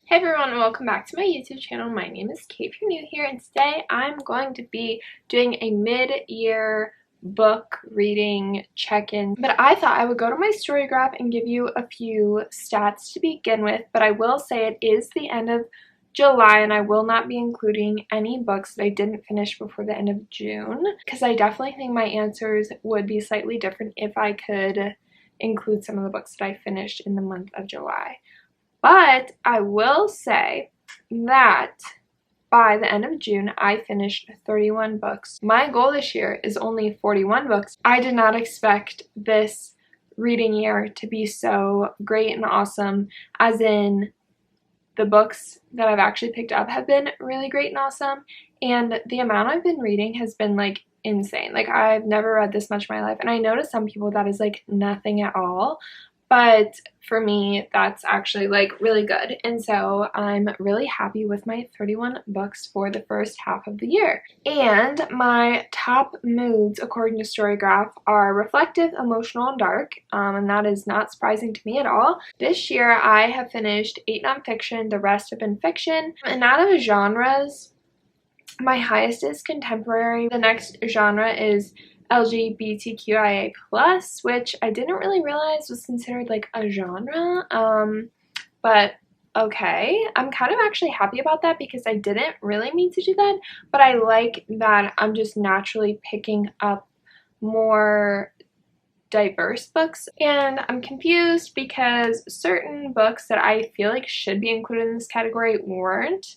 Hey everyone, and welcome back to my YouTube channel. My name is Kate if you're new here, and today I'm going to be doing a mid-year book reading check-in. But I thought I would go to my storygraph and give you a few stats to begin with, but I will say it is the end of July and I will not be including any books that I didn't finish before the end of June, because I definitely think my answers would be slightly different if I could include some of the books that I finished in the month of July. But I will say that by the end of June, I finished 31 books. My goal this year is only 41 books. I did not expect this reading year to be so great and awesome, as in the books that I've actually picked up have been really great and awesome, and the amount I've been reading has been like insane. Like, I've never read this much in my life, and I know to some people that is like nothing at all. But for me, that's actually like really good. And so I'm really happy with my 31 books for the first half of the year. And my top moods, according to Storygraph, are reflective, emotional, and dark. And that is not surprising to me at all. This year, I have finished 8 nonfiction. The rest have been fiction. And out of genres, my highest is contemporary. The next genre is LGBTQIA+, which I didn't really realize was considered like a genre, but okay. I'm kind of actually happy about that because I didn't really mean to do that, but I like that I'm just naturally picking up more diverse books. And I'm confused because certain books that I feel like should be included in this category weren't.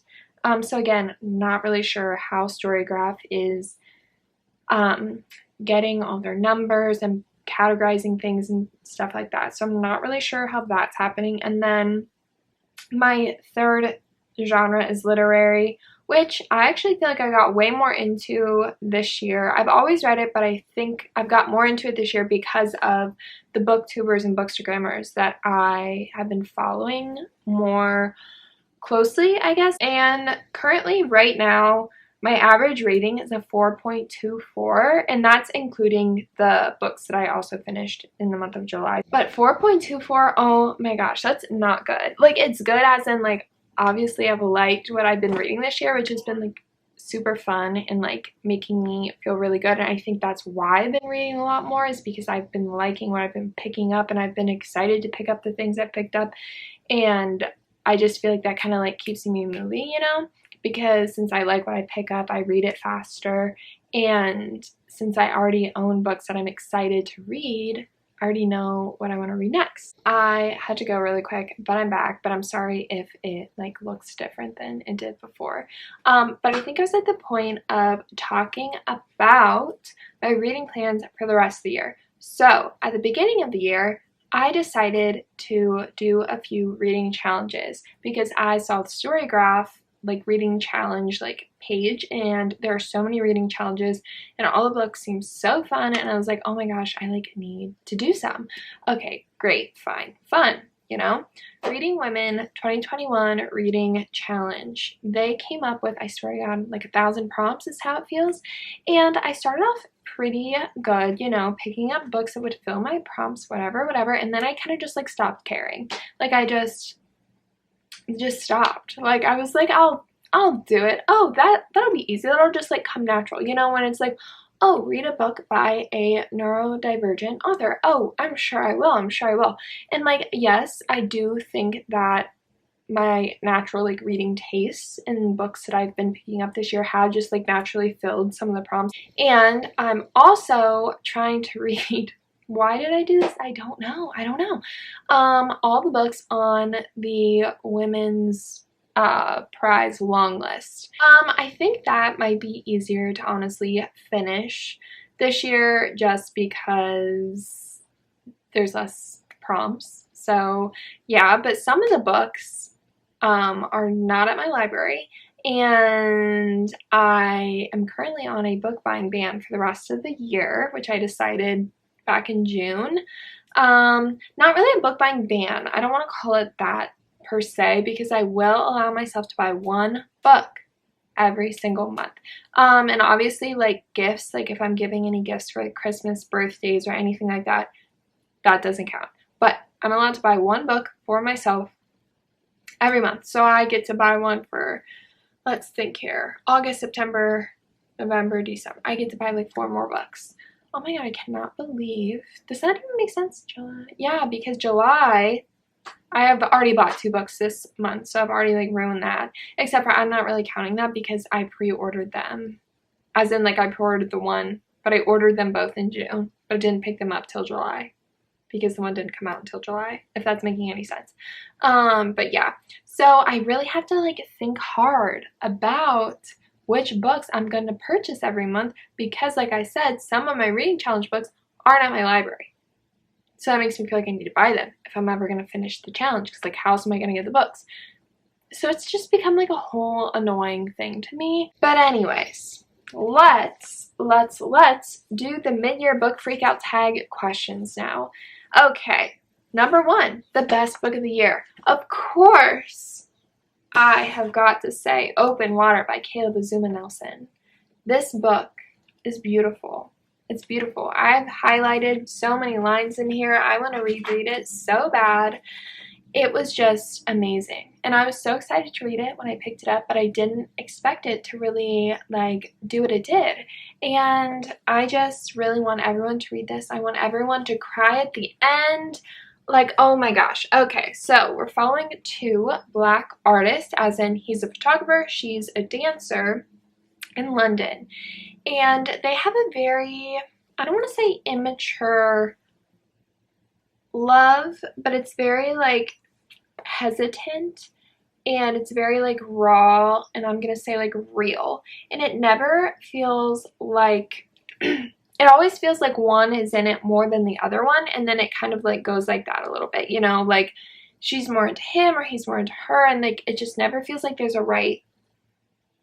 So again, not really sure how Storygraph is getting all their numbers and categorizing things and stuff like that. So I'm not really sure how that's happening. And then my third genre is literary, which I actually feel like I got way more into this year. I've always read it, but I think I've got more into it this year because of the booktubers and bookstagrammers that I have been following more closely, I guess. And currently, right now, my average rating is a 4.24, and that's including the books that I also finished in the month of July. But 4.24, oh my gosh, that's not good. Like, it's good as in, like, obviously I've liked what I've been reading this year, which has been, like, super fun and, like, making me feel really good. And I think that's why I've been reading a lot more, is because I've been liking what I've been picking up, and I've been excited to pick up the things I've picked up. And I just feel like that kind of, like, keeps me moving, you know? Because since I like what I pick up, I read it faster, and since I already own books that I'm excited to read, I already know what I want to read next. I had to go really quick, but I'm back, but I'm sorry if it like looks different than it did before. But I think I was at the point of talking about my reading plans for the rest of the year. So at the beginning of the year, I decided to do a few reading challenges because I saw the Storygraph like reading challenge like page, and there are so many reading challenges and all the books seem so fun, and I was like, oh my gosh, I like need to do some. Okay, great, fine, fun, you know. Reading Women 2021 reading challenge. They came up with, I swear to God, like 1,000 prompts is how it feels, and I started off pretty good, you know, picking up books that would fill my prompts, whatever, and then I kind of just like stopped caring. Like, I just stopped. Like, I was like, I'll do it. Oh, that'll be easy. That'll just like come natural, you know, when it's like, oh, read a book by a neurodivergent author. Oh, I'm sure I will. And like, yes, I do think that my natural like reading tastes in books that I've been picking up this year have just like naturally filled some of the prompts. And I'm also trying to read, why did I do this? I don't know. All the books on the women's prize long list. I think that might be easier to honestly finish this year just because there's less prompts. So yeah, but some of the books are not at my library, and I am currently on a book buying ban for the rest of the year, which I decided back in June. Not really a book buying ban. I don't want to call it that per se, because I will allow myself to buy one book every single month. And obviously, like, gifts, like if I'm giving any gifts for like Christmas, birthdays, or anything like that, that doesn't count. But I'm allowed to buy one book for myself every month. So I get to buy one for, let's think here, August, September, November, December. I get to buy like 4 more books. Oh my god, I cannot believe. Does that even make sense? July? Yeah, because July, I have already bought 2 books this month, so I've already like ruined that. Except for I'm not really counting that because I pre-ordered them. As in, like, I pre-ordered the one, but I ordered them both in June, but didn't pick them up till July because the one didn't come out until July, if that's making any sense. But yeah, so I really have to like think hard about which books I'm going to purchase every month because, like I said, some of my reading challenge books aren't at my library. So that makes me feel like I need to buy them if I'm ever going to finish the challenge because, like, how else am I going to get the books? So it's just become like a whole annoying thing to me. But anyways, let's do the mid-year book freakout tag questions now. Okay, number 1, the best book of the year. Of course, I have got to say Open Water by Caleb Azuma Nelson. This book is beautiful. It's beautiful. I've highlighted so many lines in here. I want to reread it so bad. It was just amazing. And I was so excited to read it when I picked it up, but I didn't expect it to really like do what it did. And I just really want everyone to read this. I want everyone to cry at the end. Like, oh my gosh. Okay, so we're following 2 Black artists, as in he's a photographer, she's a dancer in London. And they have a very, I don't want to say immature love, but it's very like hesitant and it's very like raw, and I'm gonna say like real, and it never feels like it always feels like one is in it more than the other one, and then it kind of like goes like that a little bit, you know, like she's more into him or he's more into her, and like it just never feels like there's a right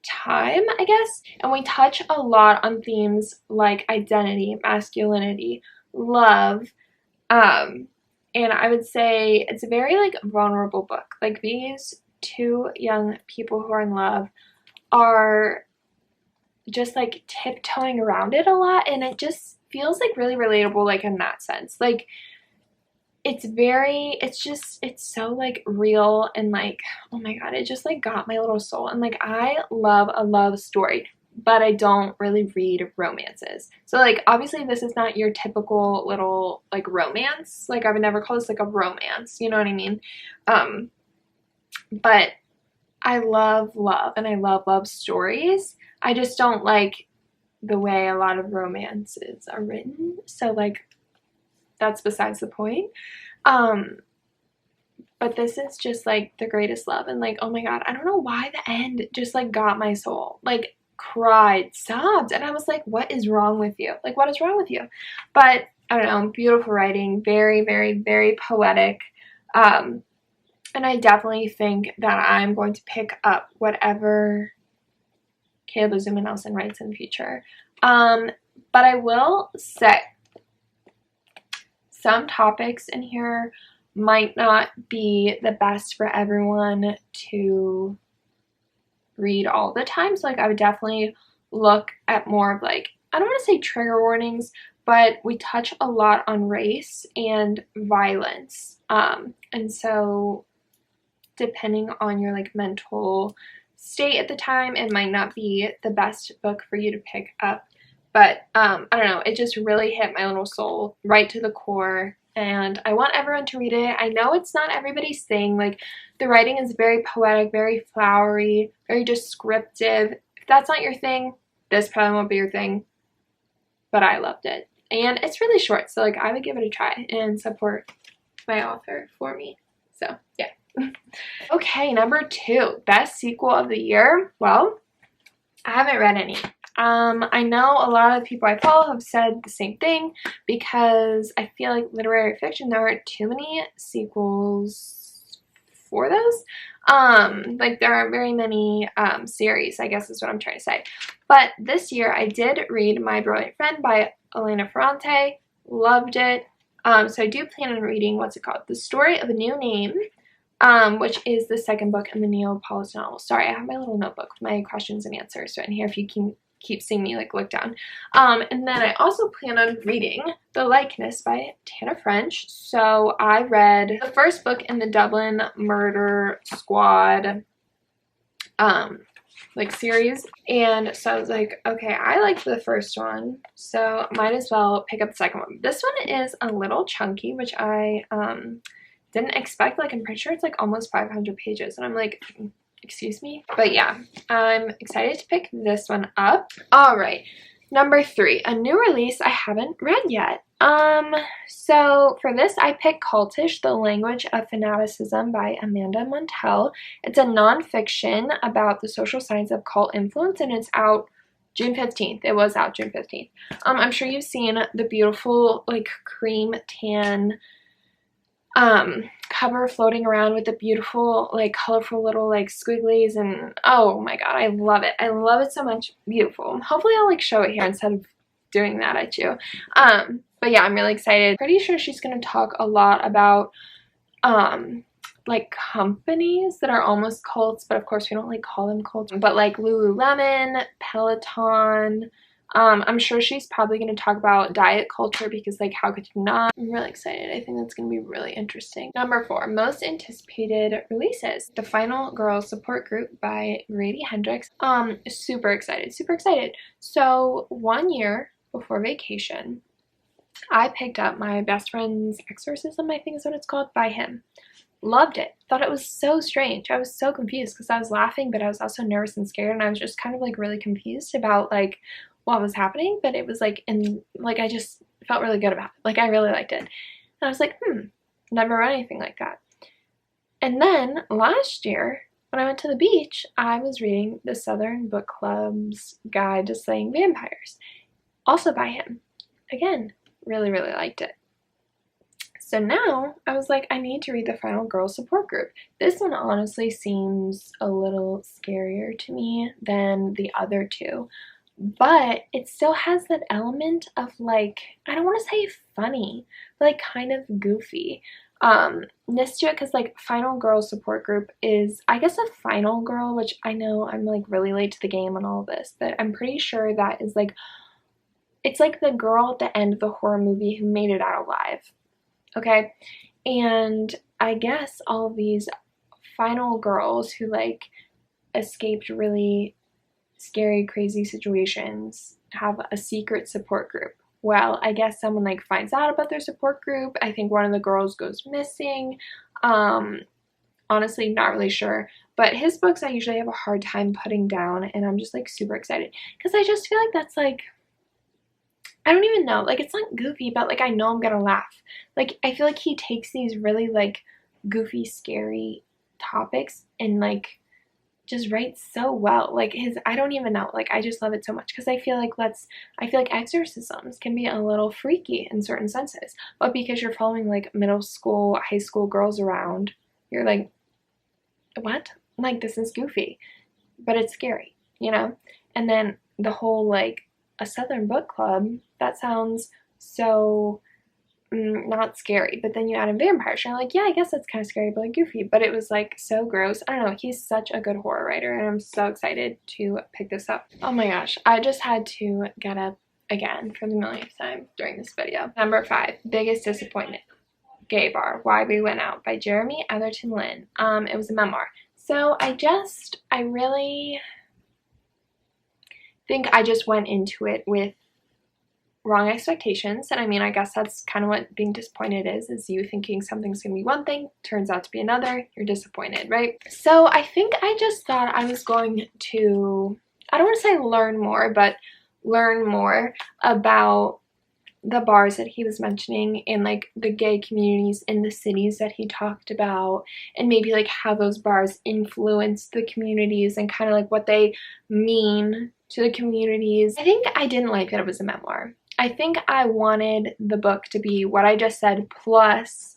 time, I guess. And we touch a lot on themes like identity, masculinity, love, and I would say it's a very like vulnerable book. Like these 2 young people who are in love are just like tiptoeing around it a lot, and it just feels like really relatable, like in that sense. Like it's so like real, and like, oh my god, it just like got my little soul. And like I love a love story, but I don't really read romances. So like obviously this is not your typical little like romance. Like I would never call this like a romance, you know what I mean? But I love love and I love love stories. I just don't like the way a lot of romances are written. So like that's besides the point. But this is just like the greatest love, and like, oh my god, I don't know why the end just like got my soul. Like cried, sobbed, and I was like, what is wrong with you? Like, what is wrong with you? But I don't know, beautiful writing, very, very, very poetic. And I definitely think that I'm going to pick up whatever Caleb Azuma Nelson writes in the future. But I will say some topics in here might not be the best for everyone to read all the time. So like I would definitely look at more of like, I don't want to say trigger warnings, but we touch a lot on race and violence. And so depending on your like mental state at the time, it might not be the best book for you to pick up. But I don't know, it just really hit my little soul right to the core, and I want everyone to read it. I know it's not everybody's thing. Like the writing is very poetic, very flowery, very descriptive. If that's not your thing, this probably won't be your thing, but I loved it. And it's really short, so like I would give it a try and support my author for me. So yeah. Okay, number 2, best sequel of the year. Well, I haven't read any. I know a lot of people I follow have said the same thing, because I feel like literary fiction, there aren't too many sequels for those. Like there aren't very many series, I guess is what I'm trying to say. But this year I did read My Brilliant Friend by Elena Ferrante. Loved it. So I do plan on reading, what's it called? The Story of a New Name, which is the second book in the Neapolitan novel. Sorry, I have my little notebook with my questions and answers right in here if you can keep seeing me like look down. And then I also plan on reading The Likeness by Tana French. So I read the first book in the Dublin Murder Squad like series, and so I was like, okay, I liked the first one, so might as well pick up the second one. This one is a little chunky, which I didn't expect. Like, I'm pretty sure it's like almost 500 pages, and I'm like, excuse me? But yeah, I'm excited to pick this one up. All right, number 3, a new release I haven't read yet. So for this, I picked Cultish, The Language of Fanaticism by Amanda Montell. It's a nonfiction about the social science of cult influence, and it's out June 15th. It was out June 15th. I'm sure you've seen the beautiful, like, cream tan cover floating around with the beautiful, like, colorful little, like, squigglies, and oh my god, I love it. I love it so much. Beautiful. Hopefully I'll, like, show it here instead of doing that at you. But yeah, I'm really excited. Pretty sure she's going to talk a lot about like companies that are almost cults, but of course we don't like call them cults, but like Lululemon, Peloton. I'm sure she's probably going to talk about diet culture, because like how could you not? I'm really excited. I think that's going to be really interesting. Number 4, most anticipated releases. The Final Girl Support Group by Grady Hendrix. Super excited, super excited. So 1 year before vacation, I picked up My Best Friend's Exorcism, I think is what it's called, by him. Loved it. Thought it was so strange. I was so confused because I was laughing, but I was also nervous and scared, and I was just kind of like really confused about like what was happening, but it was like, I just felt really good about it. Like, I really liked it. And I was like, never read anything like that. And then last year, when I went to the beach, I was reading the Southern Book Club's Guide to Slaying Vampires, also by him. Again, really, really liked it. So now I was like, I need to read The Final Girl Support Group. This one honestly seems a little scarier to me than the other two, but it still has that element of like, I don't want to say funny, but like kind of goofy. This to it, because like Final Girl Support Group is, I guess, a final girl, which I know I'm like really late to the game on all this, but I'm pretty sure that is like, it's like the girl at the end of the horror movie who made it out alive, okay? And I guess all of these final girls who like escaped really scary, crazy situations have a secret support group. Well, I guess someone like finds out about their support group. I think one of the girls goes missing. Honestly, not really sure. But his books I usually have a hard time putting down, and I'm just like super excited because I just feel like that's like, I don't even know, like it's not goofy, but like I know I'm gonna laugh. Like I feel like he takes these really like goofy, scary topics and like just writes so well. Like I don't even know, like I just love it so much because I feel like exorcisms can be a little freaky in certain senses, but because you're following like middle school, high school girls around, you're like, what? Like this is goofy, but it's scary, you know? And then the whole like a Southern book club, that sounds so not scary, but then you add in vampires, and you're like, yeah, I guess that's kind of scary, but like goofy, but it was like so gross. I don't know, he's such a good horror writer, and I'm so excited to pick this up. Oh my gosh, I just had to get up again for the millionth time during this video. Number 5, biggest disappointment. Gay Bar, Why We Went Out by Jeremy Atherton Lynn. It was a memoir. So I really think I just went into it with wrong expectations, and I mean, I guess that's kind of what being disappointed is you thinking something's gonna be one thing, turns out to be another, you're disappointed, right? So I think I just thought I was going to, I don't want to say learn more, but learn more about the bars that he was mentioning in like the gay communities in the cities that he talked about, and maybe like how those bars influence the communities and kind of like what they mean to the communities. I think I didn't like that it was a memoir. I think I wanted the book to be what I just said, plus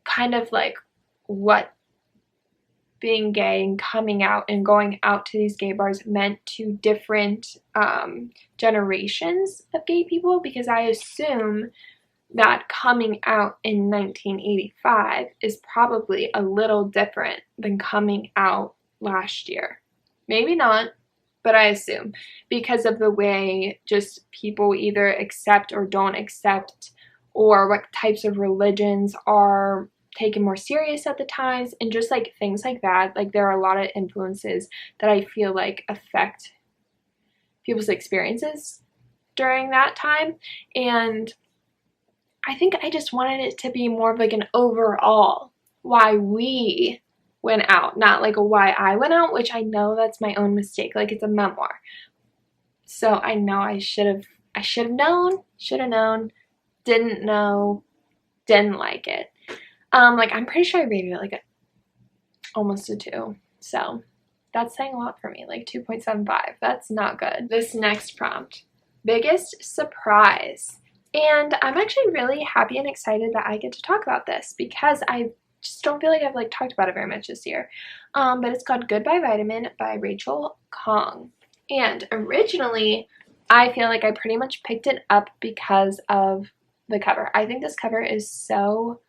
kind of like what being gay and coming out and going out to these gay bars meant to different generations of gay people, because I assume that coming out in 1985 is probably a little different than coming out last year. Maybe not, but I assume, because of the way just people either accept or don't accept, or what types of religions are taken more serious at the times, and just like things like that. Like there are a lot of influences that I feel like affect people's experiences during that time. And I think I just wanted it to be more of like an overall why we went out, not like a why I went out, which I know that's my own mistake. Like it's a memoir. So I know I should have known, didn't know, didn't like it. Like I'm pretty sure I rated it like almost a 2. So that's saying a lot for me, like 2.75. That's not good. This next prompt, biggest surprise. And I'm actually really happy and excited that I get to talk about this because I just don't feel like I've like talked about it very much this year. But it's called Goodbye Vitamin by Rachel Kong. And originally, I feel like I pretty much picked it up because of the cover. I think this cover is so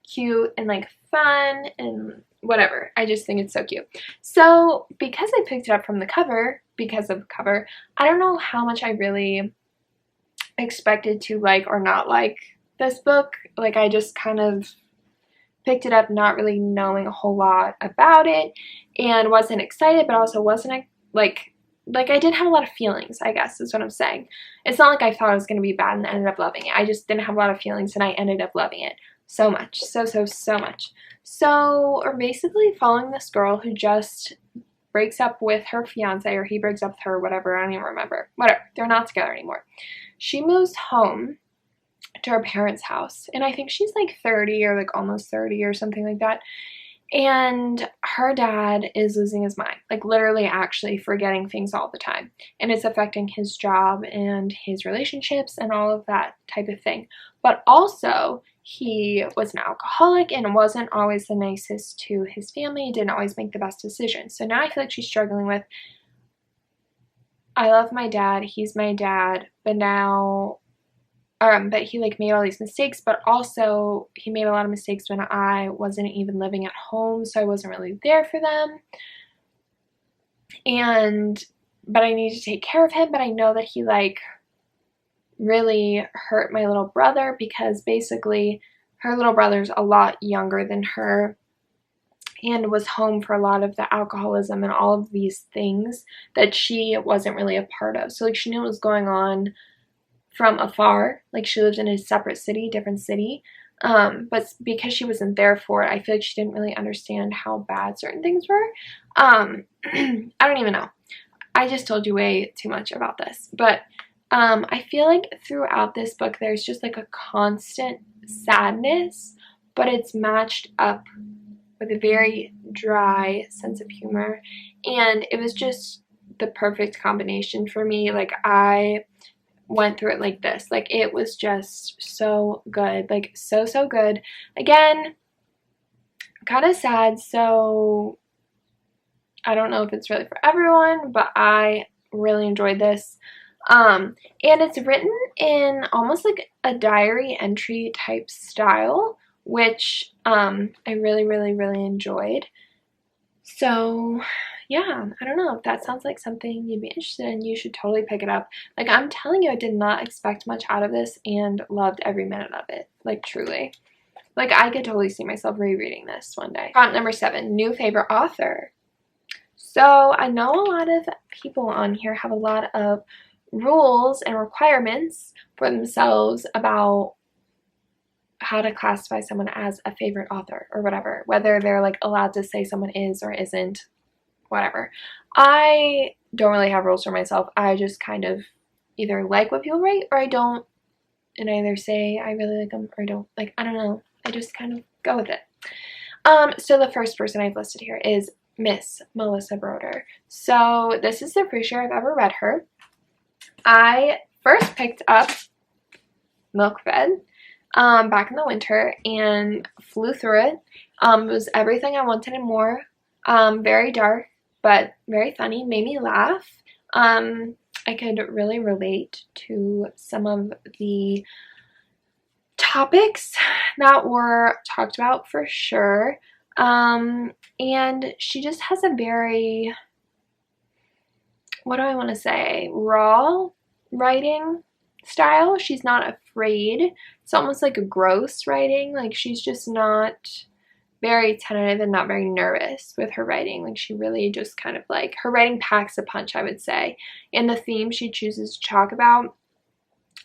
cute and like fun and whatever. I just think it's so cute. So because I picked it up from the cover, because of the cover, I don't know how much I really expected to like or not like this book. Like I just kind of picked it up not really knowing a whole lot about it and wasn't excited, but also wasn't like I didn't have a lot of feelings, I guess is what I'm saying. It's not like I thought it was going to be bad and ended up loving it. I just didn't have a lot of feelings and I ended up loving it so much. So much. So we're basically following this girl who just breaks up with her fiance, or he breaks up with her, whatever, I don't even remember. Whatever, they're not together anymore. She moves home to her parents' house, and I think she's like 30 or like almost 30 or something like that. And her dad is losing his mind, like literally actually forgetting things all the time. And it's affecting his job and his relationships and all of that type of thing. But also, he was an alcoholic and wasn't always the nicest to his family, didn't always make the best decisions. So now I feel like she's struggling with, I love my dad, he's my dad, but now but he like made all these mistakes, but also he made a lot of mistakes when I wasn't even living at home, so I wasn't really there for them. But I need to take care of him, but I know that he like really hurt my little brother because basically her little brother's a lot younger than her and was home for a lot of the alcoholism and all of these things that she wasn't really a part of. So like she knew what was going on from afar, like she lived in a separate city, different city, but because she wasn't there for it, I feel like she didn't really understand how bad certain things were. I don't even know. I just told you way too much about this, but I feel like throughout this book there's just like a constant sadness, but it's matched up with a very dry sense of humor, and it was just the perfect combination for me. Like I went through it like this. Like it was just so good. Like so good. Again, kind of sad, so I don't know if it's really for everyone, but I really enjoyed this. And it's written in almost like a diary entry type style, which I really enjoyed. So yeah, I don't know if that sounds like something you'd be interested in. You should totally pick it up. Like I'm telling you, I did not expect much out of this and loved every minute of it. Like truly. Like I could totally see myself rereading this one day. Prompt number 7, new favorite author. So I know a lot of people on here have a lot of rules and requirements for themselves about how to classify someone as a favorite author or whatever, whether they're like allowed to say someone is or isn't, whatever. I don't really have rules for myself. I just kind of either like what people write or I don't, and I either say I really like them or I don't. Like I don't know. I just kind of go with it. So the first person I've listed here is Miss Melissa Broder. So this is the first year I've ever read her. I first picked up Milkfed back in the winter and flew through it. It was everything I wanted and more. Very dark, but very funny, made me laugh. I could really relate to some of the topics that were talked about for sure. And she just has a very what do I want to say, raw writing style. She's not afraid. It's almost like a gross writing. Like, she's just not very tentative and not very nervous with her writing. Like, she really just kind of like, her writing packs a punch, I would say. And the theme she chooses to talk about,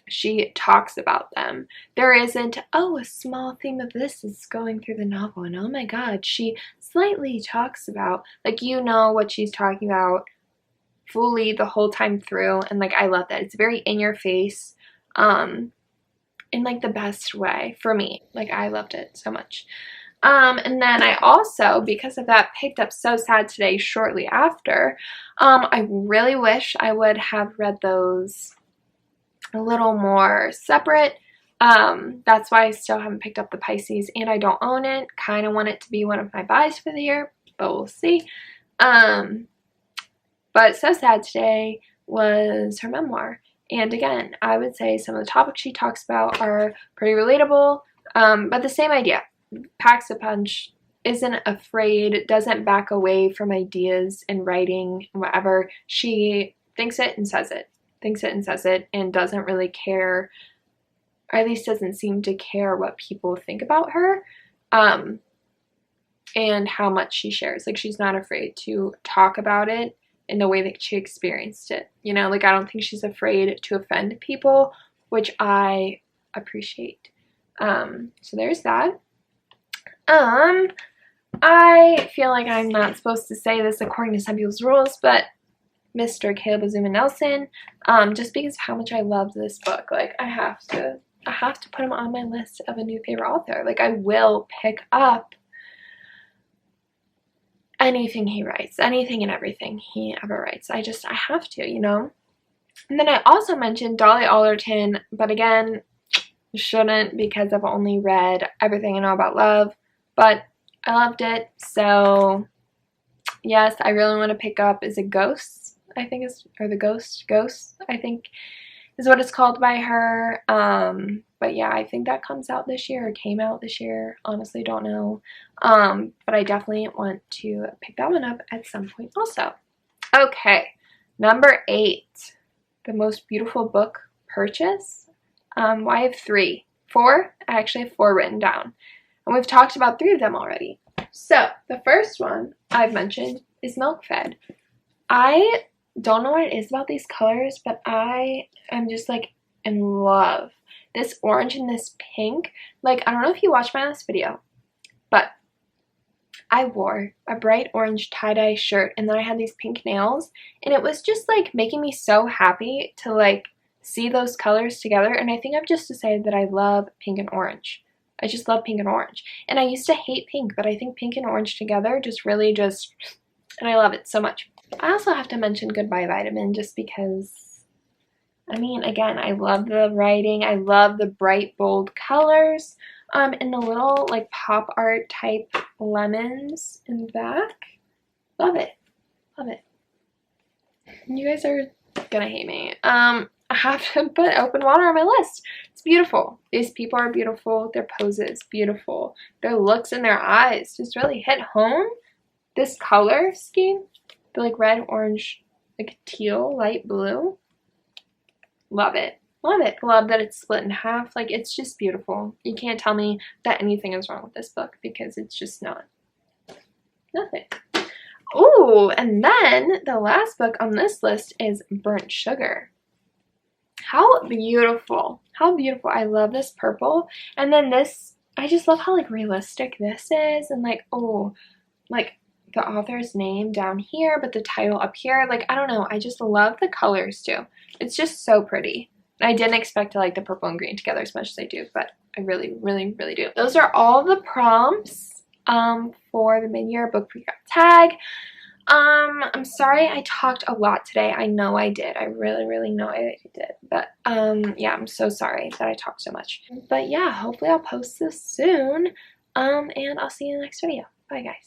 she talks about them. There isn't, oh, a small theme of this is going through the novel, and oh my god, she slightly talks about, like, you know what she's talking about fully the whole time through. And like, I love that. It's very in your face, in like the best way for me. Like, I loved it so much. And then I also, because of that, picked up So Sad Today shortly after. I really wish I would have read those a little more separate. That's why I still haven't picked up the Pisces, and I don't own it. Kind of want it to be one of my buys for the year, but we'll see. But So Sad Today was her memoir. And again, I would say some of the topics she talks about are pretty relatable, but the same idea. Packs a punch, isn't afraid, doesn't back away from ideas in writing, whatever. She thinks it and says it. Thinks it and says it, and doesn't really care, or at least doesn't seem to care what people think about her, and how much she shares. Like, she's not afraid to talk about it in the way that she experienced it. You know, like, I don't think she's afraid to offend people, which I appreciate. So there's that. I feel like I'm not supposed to say this according to some people's rules, but Mr. Caleb Azuma Nelson, just because of how much I love this book. Like, I have to put him on my list of a new favorite author. Like, I will pick up anything he writes, anything and everything he ever writes. I have to, you know? And then I also mentioned Dolly Alderton, but again, shouldn't, because I've only read Everything I Know About Love, but I loved it. So yes, I really want to pick up, is it Ghosts? I think is, or the Ghosts, I think is what it's called by her. But yeah, I think that comes out this year, or came out this year. Honestly, don't know. But I definitely want to pick that one up at some point also. Okay, number 8, the most beautiful book purchase. I have 3. 4? I actually have 4 written down. And we've talked about 3 of them already. So, the first one I've mentioned is Milk Fed. I don't know what it is about these colors, but I am just like in love. This orange and this pink. Like, I don't know if you watched my last video, but I wore a bright orange tie-dye shirt, and then I had these pink nails, and it was just like making me so happy to like see those colors together. And I think I've just decided that I love pink and orange. I just love pink and orange. And I used to hate pink, but I think pink and orange together just really just, and I love it so much. I also have to mention Goodbye Vitamin, just because, I mean, again, I love the writing. I love the bright, bold colors. And the little like pop art type lemons in the back. Love it. Love it. You guys are gonna hate me. I have to put Open Water on my list. It's beautiful. These people are beautiful. Their poses, beautiful. Their looks in their eyes just really hit home. This color scheme, the like red, orange, like teal, light blue. Love it. Love it. Love that it's split in half. Like, it's just beautiful. You can't tell me that anything is wrong with this book, because it's just not. Nothing. Ooh, and then the last book on this list is Burnt Sugar. How beautiful. How beautiful. I love this purple. And then this, I just love how like realistic this is. And like, oh, like the author's name down here, but the title up here. Like, I don't know. I just love the colors too. It's just so pretty. I didn't expect to like the purple and green together as much as I do, but I really, really, really do. Those are all the prompts for the mid-year book freakout tag. I'm sorry I talked a lot today. I know I did. I really, really know I did. But yeah, I'm so sorry that I talked so much. But yeah, hopefully I'll post this soon. And I'll see you in the next video. Bye, guys.